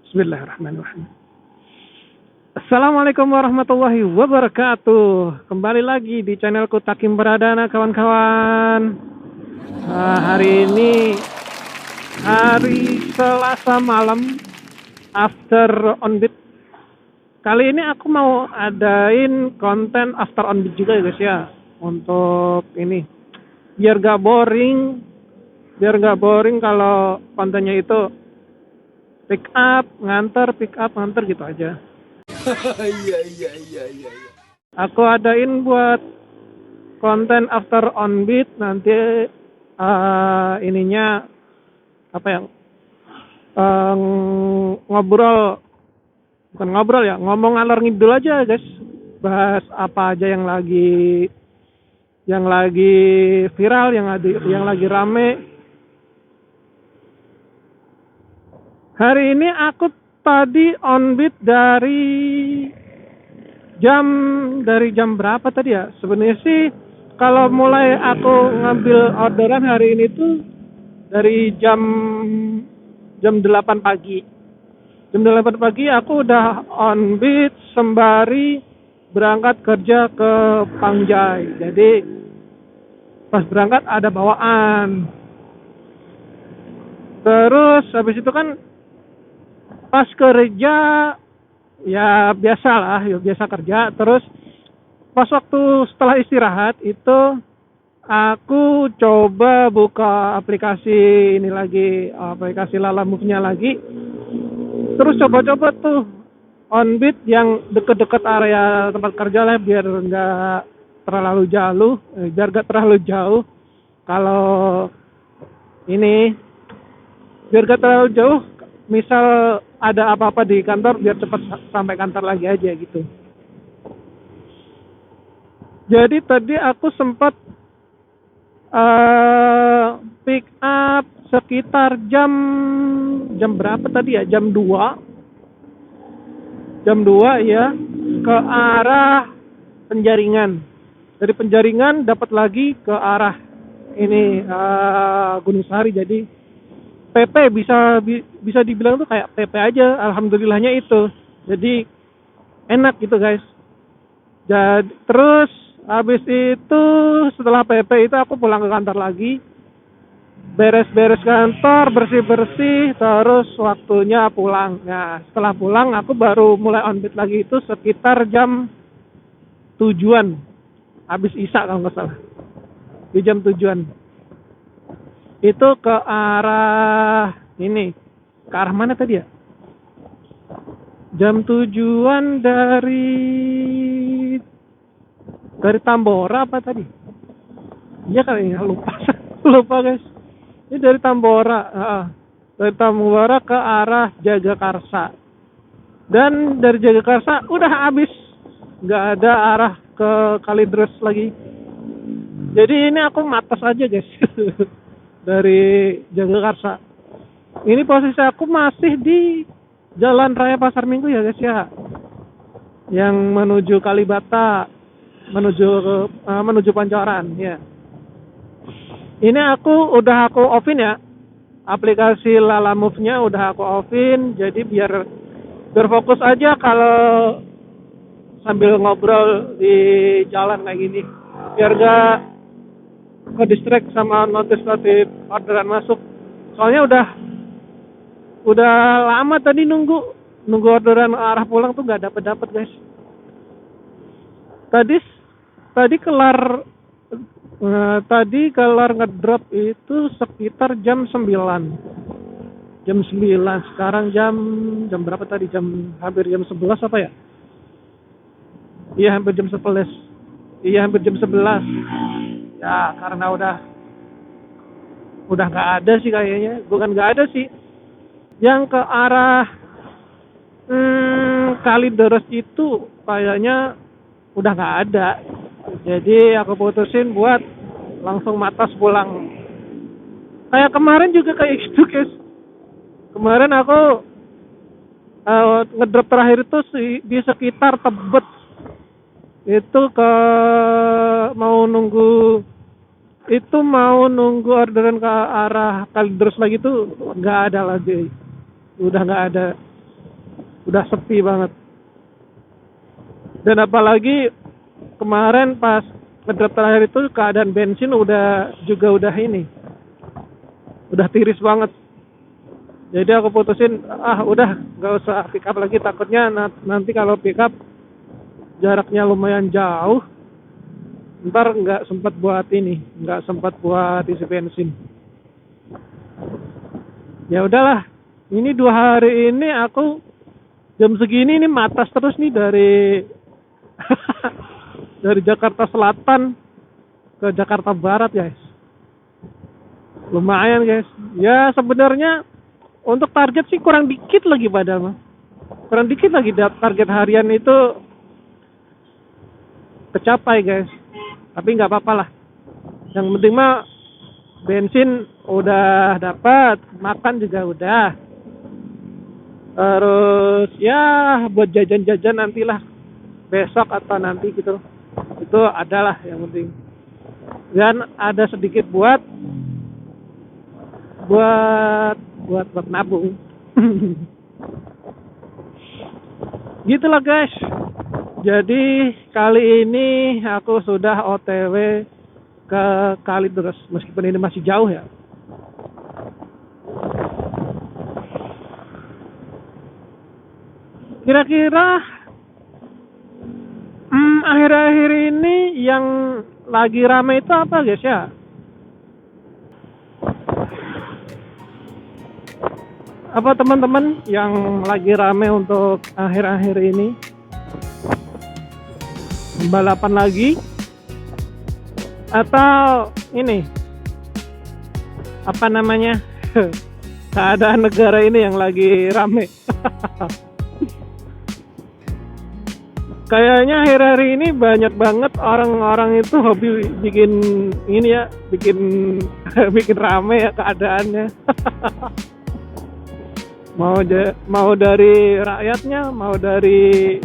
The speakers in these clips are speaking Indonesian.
Bismillahirrahmanirrahim. Assalamualaikum warahmatullahi wabarakatuh. Kembali lagi di channelku Takim Pradana, kawan-kawan. Hari ini hari Selasa malam, after on beat. Kali ini aku mau adain konten after on beat juga ya guys ya. Untuk ini biar gak boring kalau kontennya itu pick up nganter gitu aja. Iya. Aku adain buat konten after on beat nanti ininya apa ya? Ngomong ngalor ngidul aja guys. Bahas apa aja yang lagi viral, yang lagi rame. Hari ini aku tadi on beat dari jam berapa tadi ya? Sebenarnya sih kalau mulai aku ngambil orderan hari ini tuh dari jam 8 pagi. Jam 8 pagi aku udah on beat sembari berangkat kerja ke Pangjai. Jadi pas berangkat ada bawaan. Terus habis itu kan pas kerja ya biasa kerja. Terus pas waktu setelah istirahat itu aku coba buka aplikasi ini lagi, aplikasi Lalamove-nya lagi. Terus coba-coba tuh on beat yang deket-deket area tempat kerja lah biar gak terlalu jauh. Kalau ini biar gak terlalu jauh, misal ada apa-apa di kantor biar cepat sampai kantor lagi aja gitu. Jadi tadi aku sempat pick up sekitar jam berapa tadi ya? Jam 2 ya, ke arah Penjaringan. Dari Penjaringan dapat lagi ke arah ini Gunung Sahari. Jadi PP bisa dibilang tuh kayak PP aja, alhamdulillahnya itu. Jadi enak gitu guys. Jadi terus habis itu setelah PP itu aku pulang ke kantor lagi, beres-beres kantor, bersih-bersih, terus waktunya pulang. Nah setelah pulang aku baru mulai on beat lagi itu sekitar jam 7-an, habis Isya kalau nggak salah. Di jam 7-an itu ke arah ini, ke arah mana tadi ya? Jam 7-an dari Tambora apa tadi? Iya kali ya, lupa guys. Ini dari Tambora, dari Tambora ke arah Jagakarsa. Dan dari Jagakarsa udah habis, nggak ada arah ke Kalideres lagi. Jadi ini aku matas aja guys. Dari Jagakarsa. Ini posisi aku masih di Jalan Raya Pasar Minggu ya guys ya. Yang menuju Kalibata, menuju Pancoran ya. Ini aku offin ya. Aplikasi Lalamove-nya udah aku offin, jadi biar berfokus aja kalau sambil ngobrol di jalan kayak gini. Biar gak ke distract sama notif orderan masuk. Soalnya udah lama tadi nunggu orderan arah pulang tuh nggak dapet guys. Tadi kelar ngedrop itu sekitar jam 9. Sekarang jam berapa tadi? Hampir jam 11 apa ya? Iya hampir jam 11. Ya karena udah nggak ada sih kayaknya. Bukan nggak ada sih, yang ke arah Kalideres itu kayaknya udah nggak ada. Jadi aku putusin buat langsung matas pulang. Kayak kemarin juga kayak gitu guys. Kemarin aku ngedrop terakhir itu di sekitar Tebet. Itu mau nunggu Itu mau nunggu orderan ke arah Kalideres lagi tuh nggak ada lagi. Udah nggak ada. Udah sepi banget. Dan apalagi kemarin pas ngedrop terakhir itu keadaan bensin udah ini. Udah tiris banget. Jadi aku putusin, udah nggak usah pick up lagi, takutnya nanti kalau pick up jaraknya lumayan jauh, ntar nggak sempat buat isi bensin. Ya udahlah, ini 2 hari ini aku jam segini ini matas terus nih dari dari Jakarta Selatan ke Jakarta Barat guys. Lumayan guys. Ya sebenarnya untuk target sih kurang dikit lagi padahal mah. Kurang dikit lagi target harian itu kecapai guys. Tapi nggak apa-apa lah. Yang penting mah bensin udah dapat, makan juga udah. Terus ya buat jajan-jajan nantilah besok atau nanti gitu. Itu adalah yang penting. Dan ada sedikit buat nabung. Gitulah guys. Jadi kali ini aku sudah OTW ke Kalideres meskipun ini masih jauh ya. Kira-kira akhir-akhir ini yang lagi rame itu apa guys ya? Apa teman-teman yang lagi rame untuk akhir-akhir ini? Balapan lagi? Atau ini? Apa namanya? Keadaan negara ini yang lagi rame. Kayaknya akhir-akhir ini banyak banget orang-orang itu hobi bikin ini ya, bikin rame ya keadaannya. Mau dari rakyatnya, mau dari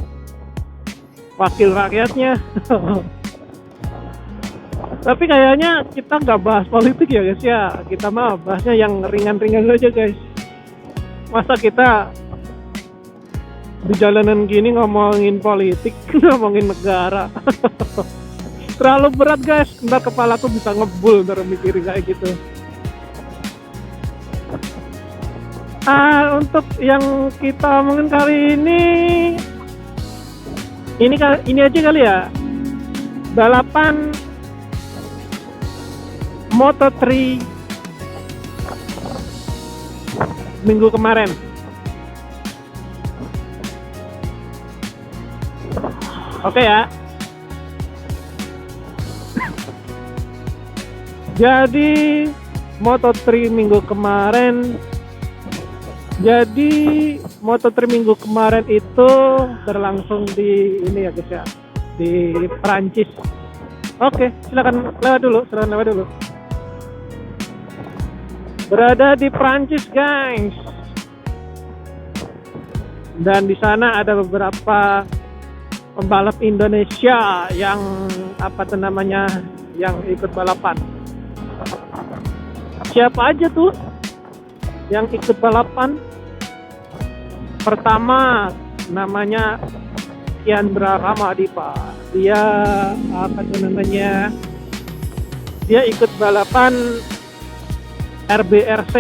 wakil rakyatnya. Tapi kayaknya kita nggak bahas politik ya guys ya. Kita mah bahasnya yang ringan-ringan aja guys. Masa kita di jalanan gini ngomongin politik, ngomongin negara. Terlalu berat guys. Ntar kepalaku bisa ngebul ntar mikirin kayak gitu. Untuk yang kita omongin kali ini aja kali ya. Balapan Moto3 minggu kemarin. Oke ya. Jadi Moto3 minggu kemarin. Jadi Moto3 minggu kemarin itu berlangsung di ini ya guys ya, di Perancis. Oke, silakan lewat dulu. Berada di Perancis guys. Dan di sana ada beberapa pembalap Indonesia yang yang ikut balapan. Siapa aja tuh yang ikut balapan? Pertama namanya Kiandra Ramadipa. Dia dia ikut balapan RBRC.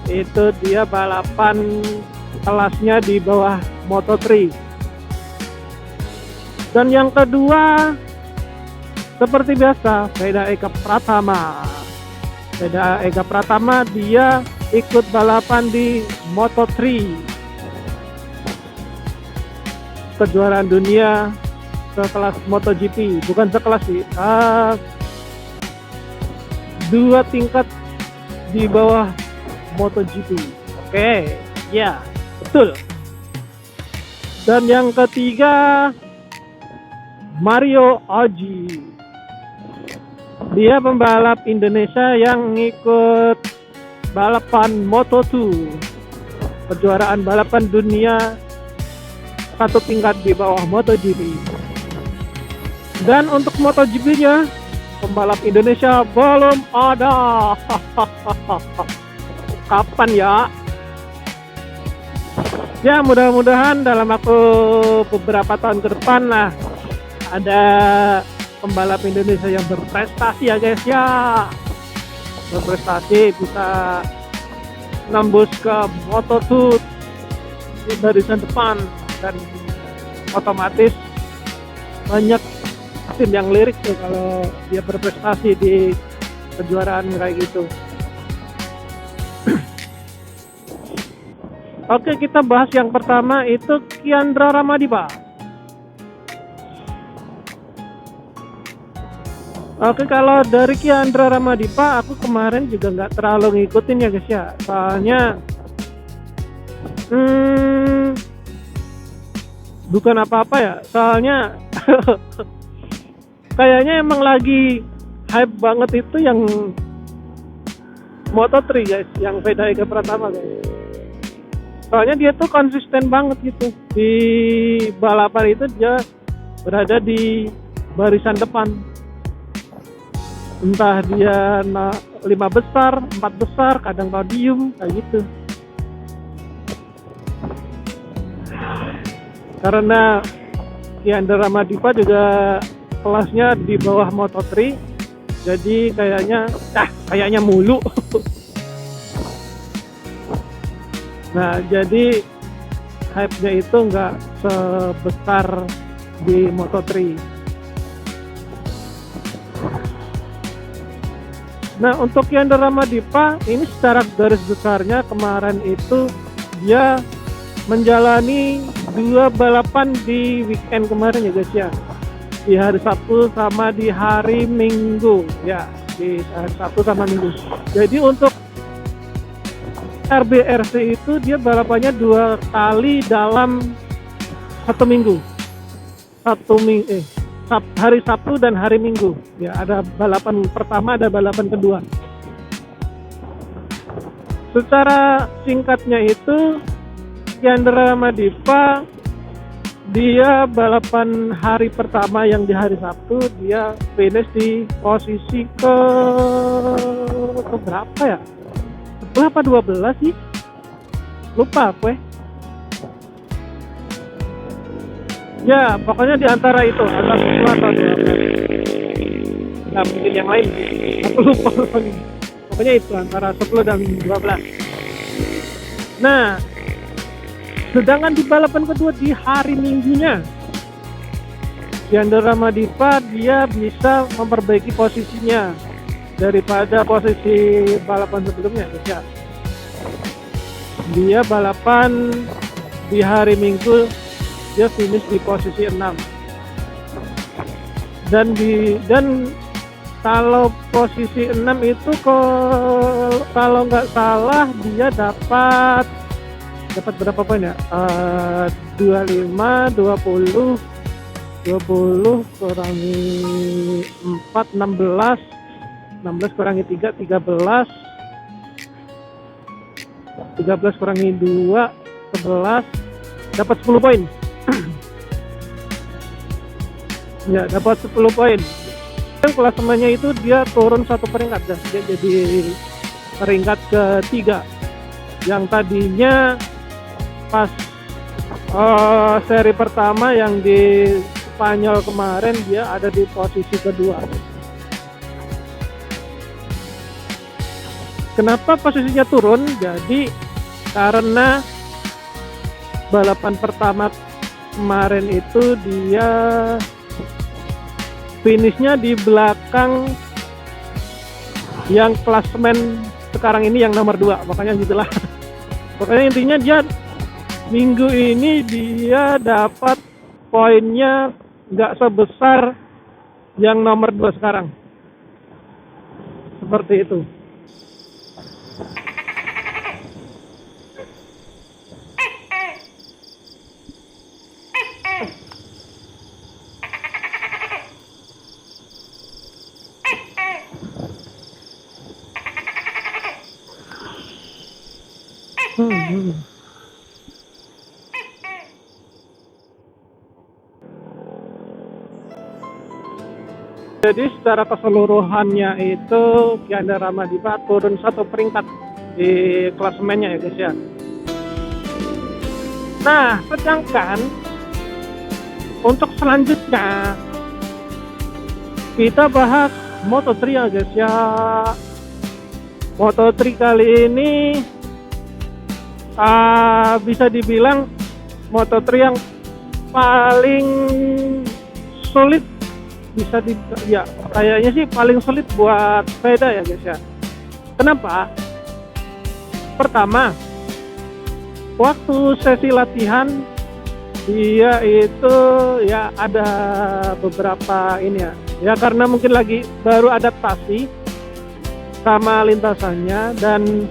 Itu dia balapan kelasnya di bawah Moto3. Dan yang kedua seperti biasa Veda Eka Pratama dia ikut balapan di Moto3 kejuaraan dunia sekelas MotoGP, bukan sekelas sih, 2 tingkat di bawah MotoGP. Oke, ya betul. Dan yang ketiga Mario Oji, dia pembalap Indonesia yang ikut balapan Moto2, kejuaraan balapan dunia 1 tingkat di bawah MotoGP. Dan untuk MotoGP-nya pembalap Indonesia belum ada. Kapan ya? Ya mudah-mudahan dalam waktu beberapa tahun ke depan lah ada pembalap Indonesia yang berprestasi ya guys ya. Berprestasi bisa nembus ke Moto2 di barisan depan, dan otomatis banyak tim yang lirik tuh kalau dia berprestasi di kejuaraan kayak gitu. Oke, kita bahas yang pertama itu Kiandra Ramadipa. Oke, kalau dari Kiandra Ramadipa aku kemarin juga nggak terlalu ngikutin ya guys ya, soalnya bukan apa-apa ya, soalnya kayaknya emang lagi hype banget itu yang Moto3 guys, yang Vedayega Pratama guys. Soalnya dia tuh konsisten banget gitu di balapan itu, dia berada di barisan depan. Entah dia 5 besar, 4 besar, kadang podium kayak gitu. Karena Kiandra Ramadipa juga kelasnya di bawah Moto3, jadi kayaknya mulu. Nah, jadi hype-nya itu nggak sebesar di Moto3. Nah, untuk Kiandra Ramadipa ini secara garis besarnya kemarin itu dia menjalani 2 balapan di weekend kemarin ya guys ya, di hari Sabtu sama di hari Minggu ya, di hari Sabtu sama Minggu. Jadi untuk RBRC itu dia balapannya 2 kali dalam 1 minggu, hari Sabtu dan hari Minggu ya, ada balapan pertama, ada balapan kedua. Secara singkatnya itu Kiandra Ramadipa dia balapan hari pertama yang di hari Sabtu dia finish di posisi ke berapa ya, 10 apa 12 sih, lupa apa ya, pokoknya di antara itu, antara 10 atau 12. Nah, mungkin yang lain aku lupa pokoknya itu antara 10 dan 12. Nah, sedangkan di balapan kedua di hari Minggunya, Kiandra Ramadipa dia bisa memperbaiki posisinya daripada posisi balapan sebelumnya ya. Dia balapan di hari Minggu dia finish di posisi 6. Dan kalau posisi 6 itu kalau nggak salah dia dapat berapa poin ya? 25, 20 kurangi 4, 16 kurangi 3, 13 kurangi 2, 11, dapat 10 poin. Ya, dapat 10 poin. Dan klasemennya itu dia turun 1 peringkat, dia jadi peringkat ketiga. Yang tadinya pas seri pertama yang di Spanyol kemarin dia ada di posisi kedua. Kenapa posisinya turun? Jadi karena balapan pertama kemarin itu dia finishnya di belakang yang klasemen sekarang ini yang nomor 2, makanya gitulah. Pokoknya intinya dia minggu ini dia dapat poinnya nggak sebesar yang nomor 2 sekarang, seperti itu. Jadi secara keseluruhannya itu Kianda Ramadipa turun 1 peringkat di klasemennya ya guys ya. Nah, sedangkan untuk selanjutnya kita bahas Moto3 ya guys ya. Moto3 kali ini bisa dibilang Moto3 yang paling sulit, bisa ya kayaknya sih paling sulit buat sepeda ya guys ya. Kenapa? Pertama, waktu sesi latihan dia itu ya ada beberapa ini ya karena mungkin lagi baru adaptasi sama lintasannya, dan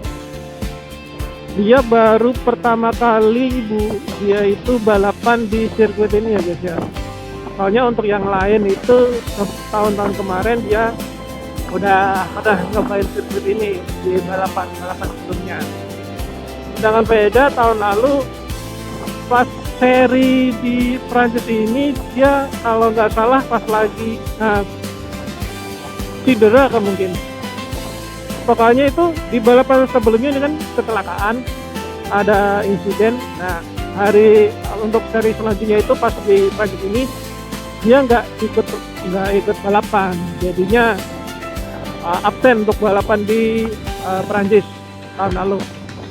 dia baru pertama kali dia itu balapan di sirkuit ini ya guys ya. Soalnya untuk yang lain itu tahun-tahun kemarin dia udah nyobain sirkuit ini di balapan sebelumnya. Sedangkan Veda tahun lalu pas seri di Prancis ini dia kalau nggak salah pas lagi cedera mungkin. Pokoknya itu di balapan sebelumnya dengan kecelakaan, ada insiden. Nah, untuk seri selanjutnya itu pas di Prancis ini dia nggak ikut balapan, jadinya absen untuk balapan di Prancis tahun lalu.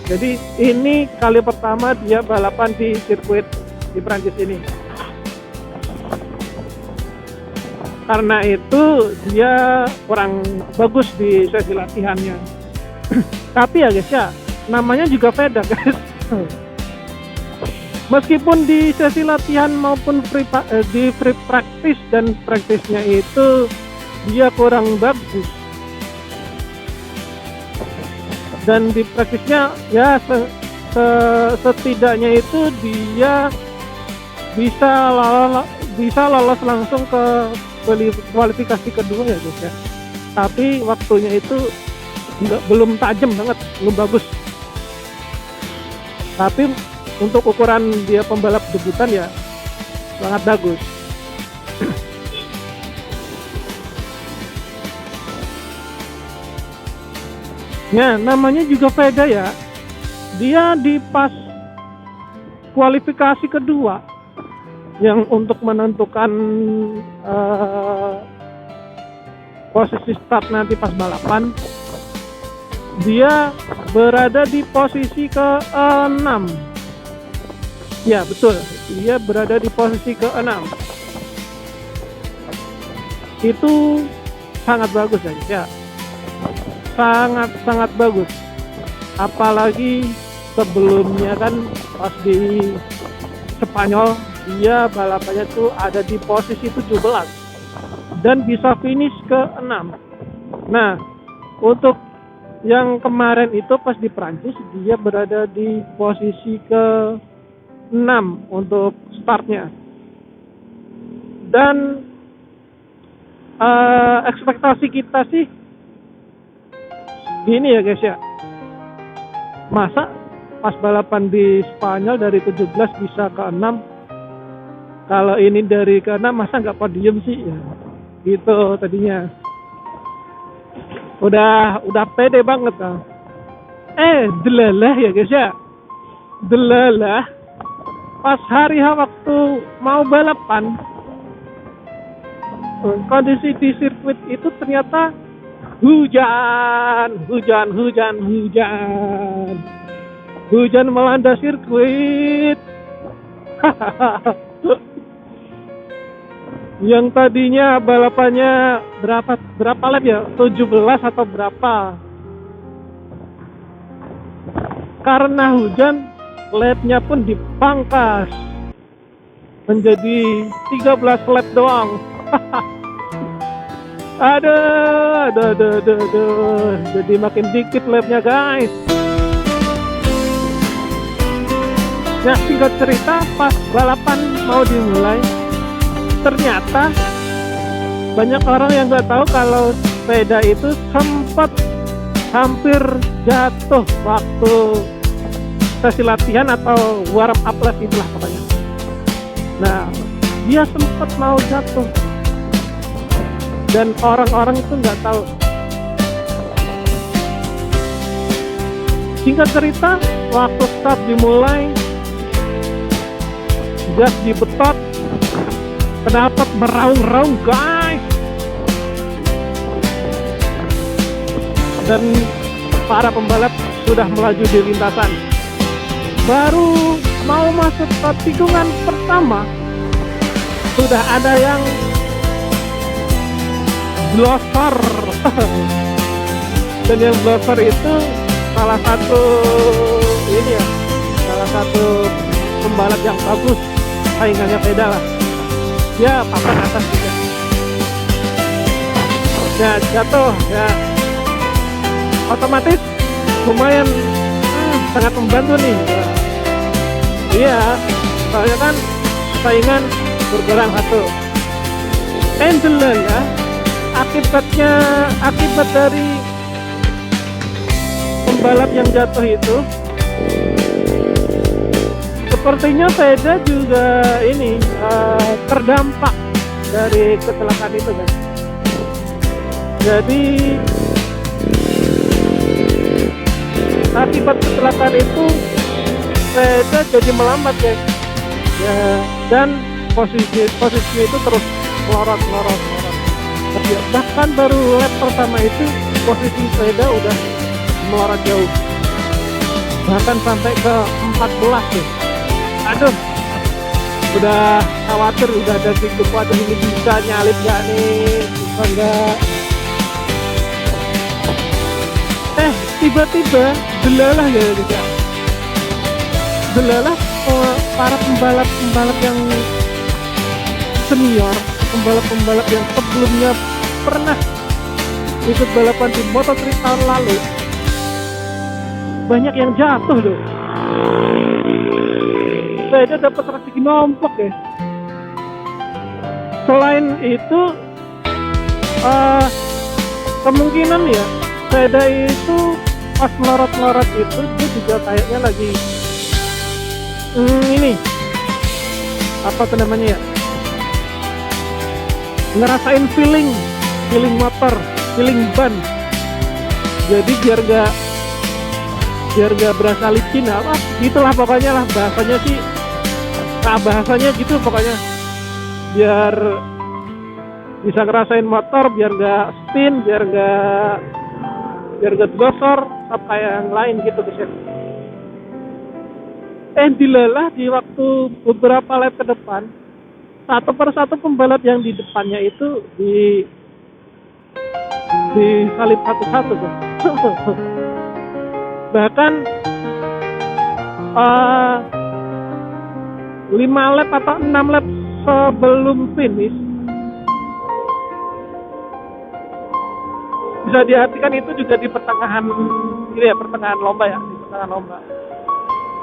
Jadi ini kali pertama dia balapan di sirkuit di Prancis ini. Karena itu dia kurang bagus di sesi latihannya. Tapi ya guys ya, namanya juga Veda guys. Meskipun di sesi latihan maupun di free practice dan praktisnya itu dia kurang bagus. Dan di praktisnya ya setidaknya itu dia bisa lolos langsung ke kualifikasi kedua ya guys ya. Tapi waktunya itu belum tajam banget, belum bagus. Tapi untuk ukuran dia pembalap debutan ya sangat bagus. Ya, namanya juga Veda ya. Dia di pas kualifikasi kedua yang untuk menentukan posisi start nanti pas balapan, dia berada di posisi ke-6. Ya betul, dia berada di posisi ke-6. Itu sangat bagus ya. Sangat bagus. Apalagi sebelumnya kan pas di Spanyol dia balapannya tuh ada di posisi 17 dan bisa finish ke-6. Nah, untuk yang kemarin itu pas di Prancis dia berada di posisi ke-6 untuk startnya. Dan ekspektasi kita sih gini ya guys ya. Masa pas balapan di Spanyol dari 17 bisa ke-6, kalau ini dari ke-6 masa nggak podium sih ya, gitu tadinya. Udah pede banget delalah ya guys ya, delalah pas hari waktu mau balapan, kondisi di sirkuit itu ternyata hujan melanda sirkuit. Yang tadinya balapannya berapa lap ya? 17 atau berapa? Karena hujan, lapnya pun dipangkas menjadi 13 lap doang. Aduh, jadi makin dikit lapnya guys. Nah, singkat cerita, pas balapan mau dimulai, ternyata banyak orang yang nggak tahu kalau sepeda itu sempat hampir jatuh waktu sesi latihan atau warm up lah itulah pokoknya. Nah, dia sempat mau jatuh. dan orang-orang itu nggak tahu. Singkat cerita, waktu start dimulai, gas dibetot, knalpot meraung-raung guys, dan para pembalap sudah melaju di lintasan. Baru mau masuk ke tikungan pertama, sudah ada yang blosor. Dan yang blosor itu salah satu pembalap yang bagus, saingannya beda lah. Dia papan atas juga. Ya jatuh ya, otomatis lumayan sangat membantu nih. Iya, soalnya kan saingan berkurang satu. Ya, akibat dari pembalap yang jatuh itu, sepertinya sepeda juga terdampak dari kecelakaan itu kan. Jadi akibat kecelakaan itu sepeda jadi melambat guys ya, dan posisi itu terus melorot. Bahkan baru lap pertama itu posisi sepeda udah melorot jauh, bahkan sampai ke 14 tuh. Aduh, udah khawatir, udah ada gitu, waduh ini bisa nyalip gak nih, bisa enggak. Tiba-tiba delalah ya juga. Delalah para pembalap yang senior, pembalap yang sebelumnya pernah ikut balapan di Moto3 tahun lalu, banyak yang jatuh loh. Sepeda dapat rezeki nombok ya. Selain itu kemungkinan ya sepeda itu pas melorot itu dia juga kayaknya lagi apa tuh namanya ya, ngerasain feeling motor, feeling ban. Jadi biar gak berasa licin apa gitulah pokoknya lah, bahasanya gitu pokoknya, biar bisa ngerasain motor, biar gak spin, biar gak blosor apa yang lain gitu guys. Dilalah di waktu beberapa lap ke depan, satu persatu pembalap yang di depannya itu disalip satu-satu tuh. Bahkan 5 lap atau 6 lap sebelum finish, bisa diartikan itu juga di pertengahan lomba ya, di pertengahan lomba.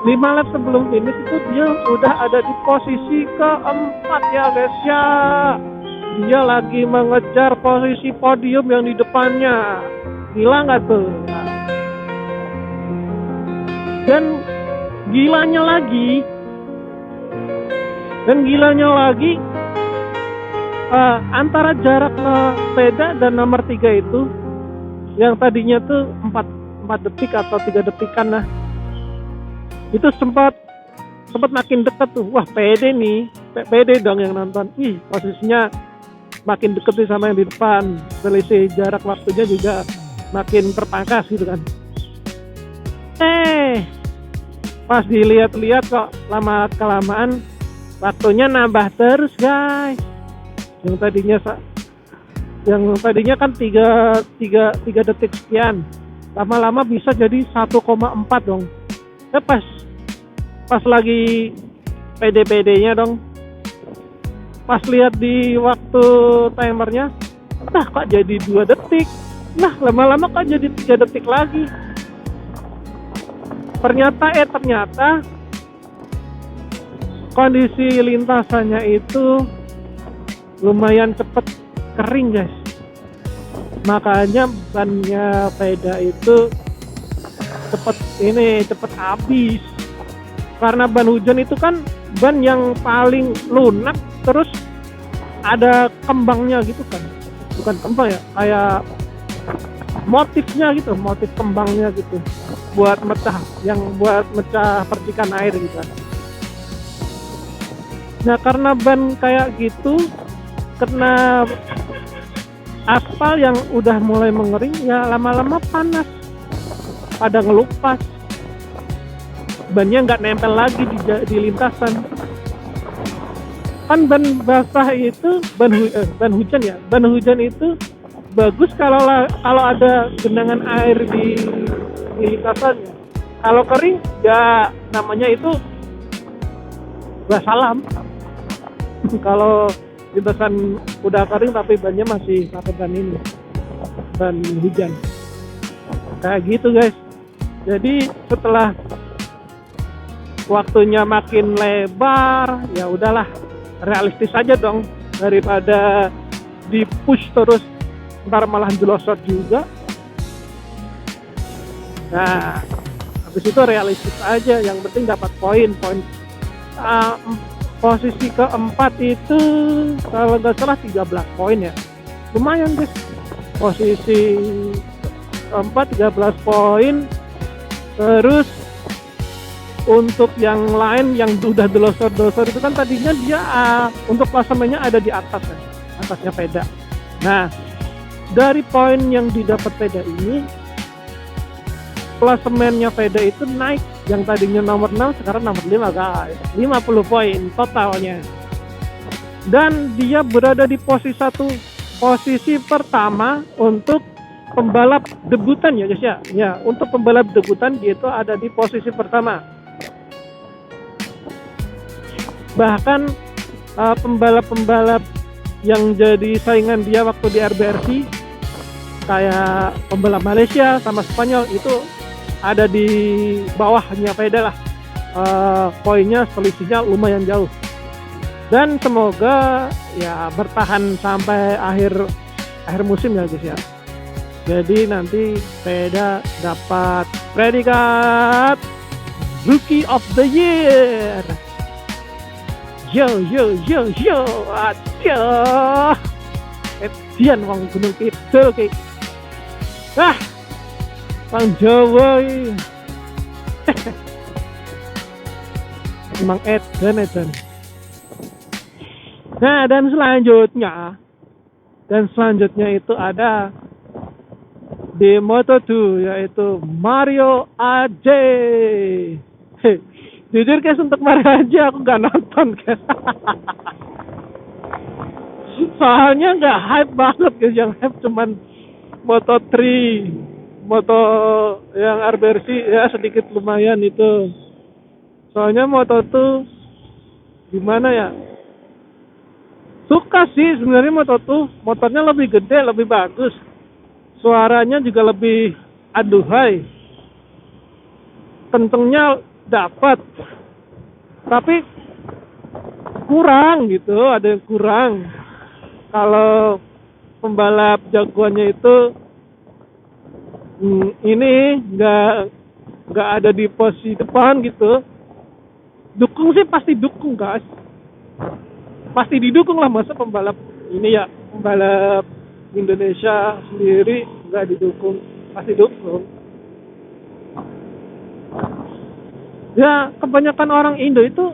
5 lap sebelum finish itu dia udah ada di posisi keempat ya guys ya. Dia lagi mengejar posisi podium yang di depannya. Gila nggak tuh? Dan gilanya lagi antara jarak sepeda dan nomor 3 itu, yang tadinya tuh 4 detik atau 3 detikan lah, itu sempat makin dekat tuh. Wah, pede dong yang nonton. Posisinya makin deket nih sama yang di depan, selisih jarak waktunya juga makin terpangkas gitu kan. Pas dilihat-lihat kok lama kelamaan waktunya nambah terus guys. Yang tadinya kan 3 detik sekian, lama-lama bisa jadi 1,4 dong. Pas lagi pede-pedenya dong, pas lihat di waktu timernya, kok jadi 2 detik, lama-lama kok jadi 3 detik lagi. Ternyata kondisi lintasannya itu lumayan cepet kering guys, makanya bannya sepeda itu cepet habis. Karena ban hujan itu kan ban yang paling lunak, terus ada kembangnya gitu kan, bukan kembang ya, kayak motifnya gitu, motif kembangnya gitu, buat mecah percikan air gitu. Nah karena ban kayak gitu, kena aspal yang udah mulai mengering, ya lama-lama panas, pada ngelupas, bannya nggak nempel lagi di lintasan. Kan ban basah itu, ban hujan itu bagus kalau ada genangan air di lintasannya. Kalau kering ya namanya itu wassalam. Kalau lintasan udah kering tapi bannya masih pakai ban hujan, kayak gitu guys. Jadi setelah waktunya makin lebar, ya udahlah, realistis aja dong, daripada di push terus ntar malah jelosot juga. Nah habis itu realistis aja, yang penting dapat poin. Posisi keempat itu kalau nggak salah 13 poin ya, lumayan guys. Posisi keempat 13 poin. Terus untuk yang lain yang udah delosor itu kan tadinya dia untuk klasemennya ada di atas ya, atasnya Veda. Nah dari poin yang didapat Veda ini, klasemennya Veda itu naik, yang tadinya nomor 6 sekarang nomor 5 guys, 50 poin totalnya. Dan dia berada di posisi pertama untuk pembalap debutan ya guys ya. Ya, untuk pembalap debutan dia itu ada di posisi pertama. Bahkan pembalap-pembalap yang jadi saingan dia waktu di RBRC kayak pembalap Malaysia sama Spanyol itu ada di bawahnya Veda lah. Poinnya selisihnya lumayan jauh. Dan semoga ya bertahan sampai akhir musim ya guys ya. Jadi nanti Veda dapat predikat Rookie of the Year. Yo, aduh. Edian wong Gunung Kidul ki. Bang Jawa iki. Emang Edan. Nah, dan selanjutnya itu ada di Moto2 yaitu Mario AJ. Jujur guys, untuk Mario AJ aku nggak nonton guys. Soalnya nggak hype banget guys, yang hype cuman Moto3, moto yang RBRC ya sedikit lumayan itu. Soalnya Moto2 gimana ya? Suka sih sebenarnya Moto2, motornya lebih gede, lebih bagus. Suaranya juga lebih aduhai. Kencengnya dapat. Tapi kurang gitu, ada yang kurang. Kalau pembalap jagoannya itu ini nggak ada di posisi depan gitu. Dukung sih pasti dukung guys. Pasti didukung lah, masa pembalap ini ya, pembalap Indonesia sendiri nggak didukung, pasti dukung. Ya kebanyakan orang Indo itu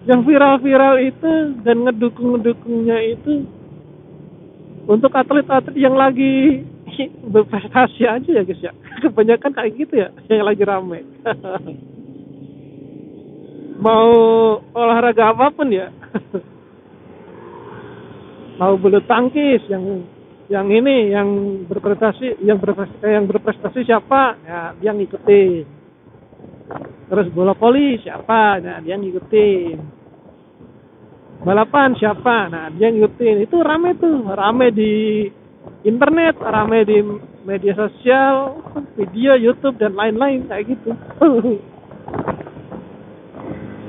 yang viral itu dan ngedukungnya itu untuk atlet-atlet yang lagi berprestasi aja ya guys ya. Kebanyakan kayak gitu ya, yang lagi rame. Mau olahraga apapun ya. Mau bulu tangkis yang ini yang berprestasi siapa ya dia ngikutin. Terus bola voli siapa, nah dia ngikutin. Balapan siapa, nah dia ngikutin. Itu rame di internet, rame di media sosial, video YouTube dan lain-lain kayak gitu.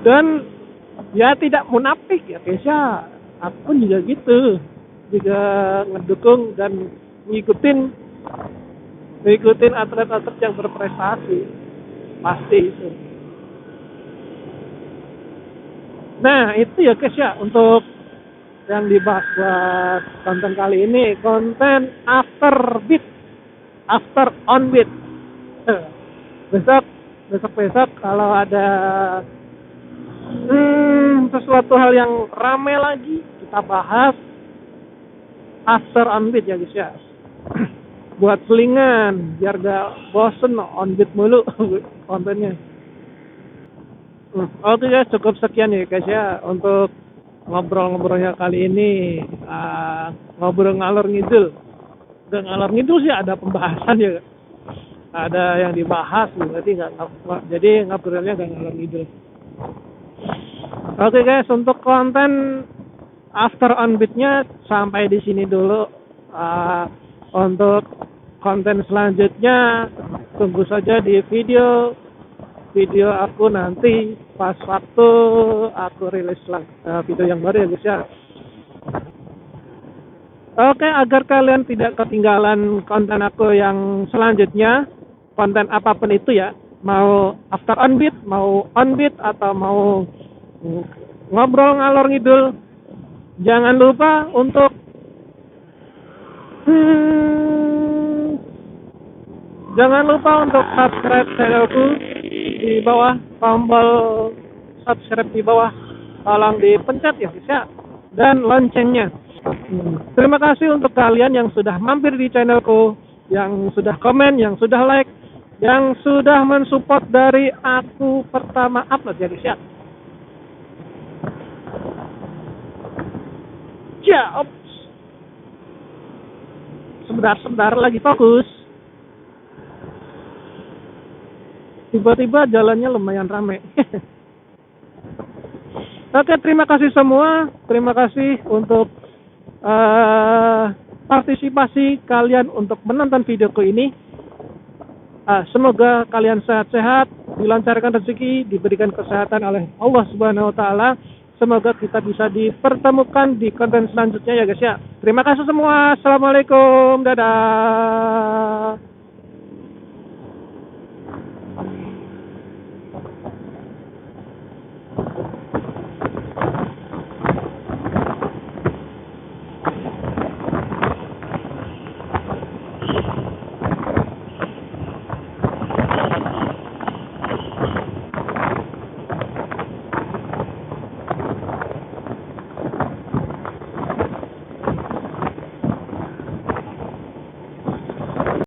Dan ya tidak munafik ya guys ya, aku pun juga gitu, juga ngedukung dan ngikutin atlet-atlet yang berprestasi, pasti itu. Nah itu ya guys ya, untuk yang dibahas buat konten kali ini, konten after on beat. Besok kalau ada sesuatu hal yang rame lagi, kita bahas after on beat ya guys ya. Buat selingan biar gak bosen on beat mulu kontennya. Oke guys, cukup sekian ya guys ya untuk ngobrol-ngobrolnya kali ini. Ngobrol ngalor ngidul. Udah ngalor ngidul sih, ada pembahasan ya, ada yang dibahas, berarti jadi ngobrolnya gak ngalor ngidul. Oke guys, untuk konten after on beat-nya sampai di sini dulu. Untuk konten selanjutnya tunggu saja di video aku nanti pas waktu aku rilis video yang baru ya guys ya. Oke, agar kalian tidak ketinggalan konten aku yang selanjutnya, konten apapun itu ya, mau after on beat, mau on beat, atau mau ngobrol ngalor ngidul, jangan lupa untuk subscribe channelku. Di bawah tombol subscribe di bawah, tolong dipencet ya guys ya, dan loncengnya. Terima kasih untuk kalian yang sudah mampir di channelku, yang sudah komen, yang sudah like, yang sudah mensupport dari aku pertama upload ya guys ya. Sebentar lagi fokus. Tiba-tiba jalannya lumayan rame. Oke, terima kasih semua. Terima kasih untuk partisipasi kalian untuk menonton videoku ini. Semoga kalian sehat-sehat, dilancarkan rezeki, diberikan kesehatan oleh Allah Subhanahu wa taala. Semoga kita bisa dipertemukan di konten selanjutnya ya guys ya. Terima kasih semua. Assalamualaikum. Dadah.